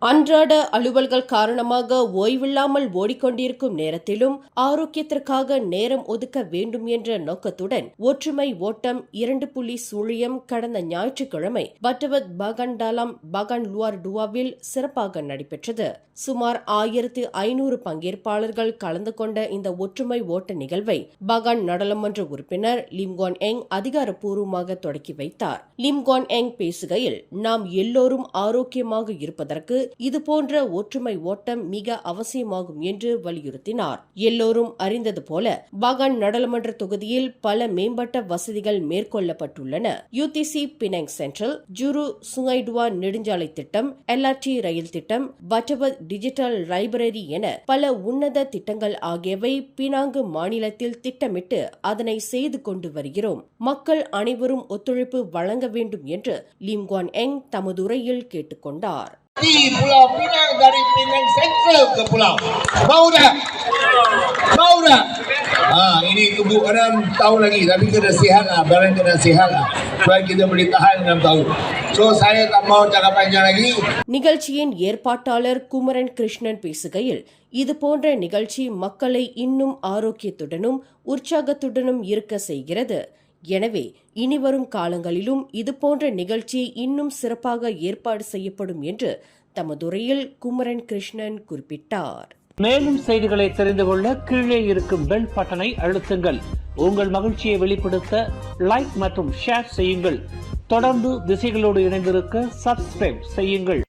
அன்றாட அலுவல்கள் காரணமாக ஓய்வில்லாமல் ஓடிக்கொண்டிருக்கும் நேரத்திலும் ஆரோக்கியத்திற்காக நேரம் ஒதுக்க வேண்டும் என்ற நோக்கத்துடன் ஒற்றுமை ஓட்டம் 2.0 கடந்த ஞாயிற்றுக்கிழமை பட்டவத் பாகன்டாலாம் பாகன் லுவார் டுவாவில் சிறப்பாக நடைபெற்றது. சுமார் 1500 பங்கேற்பாளர்கள் கலந்து கொண்ட இந்த ஒற்றுமை ஓட்ட நிகழ்வை பாகான் நாடாளுமன்ற உறுப்பினர் லிம்கான் எங் அதிகாரப்பூர்வமாக தொடக்கி வைத்தார். லிம்கான் எங் பேசுகையில், நாம் எல்லோரும் ஆரோக்கியமாக இருப்பதற்கு இதுபோன்ற ஒற்றுமை ஓட்டம் மிக அவசியமாகும் என்று வலியுறுத்தினார். எல்லோரும் அறிந்தது போல பாகான் நாடாளுமன்ற தொகுதியில் பல மேம்பட்ட வசதிகள் மேற்கொள்ளப்பட்டுள்ளன. யூடிசி பினாங் சென்ட்ரல், ஜுரு சுங்கைடுவா நெடுஞ்சாலை திட்டம், LRT ரயில் திட்டம், பட்டவத் டிஜிட்டல் லைப்ரரி என பல உன்னத திட்டங்கள் ஆகியவை பினாங்கு மாநிலத்தில் திட்டமிட்டு அதனை செய்து கொண்டு வருகிறோம். மக்கள் அனைவரும் ஒத்துழைப்பு வழங்க வேண்டும் என்று லிம்கான் எங் தமது உரையில் கேட்டுக்கொண்டார். Di Pulau Pinang dari Pinang Central ke Pulau. Mau tak? Mau tak? Ini Ibu 6 tahun lagi tapi kena sihat lah. Barang kena sihat lah. Supaya kita boleh tahan 6 tahun. So saya tak mau cakap panjang lagi. நிகழ்ச்சியின் ஏற்பாட்டாளர் குமரன் கிருஷ்ணன் பேசுகையில், இதுபோன்ற நிகழ்ச்சி மக்களை இன்னும் ஆரோக்கியத்துடனும் உற்சாகத்துடனும் இருக்க செய்கிறது. எனவே இனிவரும் காலங்களிலும் இதுபோன்ற நிகழ்ச்சி இன்னும் சிறப்பாக ஏற்பாடு செய்யப்படும் என்று தமதுரையில் குமரன் கிருஷ்ணன் குறிப்பிட்டார். மேலும் செய்திகளை தெரிந்து கொள்ள கீழே இருக்கும் பெல் பட்டனை அழுத்துங்கள். உங்கள் மகிழ்ச்சியை வெளிப்படுத்த லைக் மற்றும் ஷேர் செய்யுங்கள். தொடர்ந்து திசைகளோடு இணைந்திருக்க சப்ஸ்கிரைப் செய்யுங்கள்.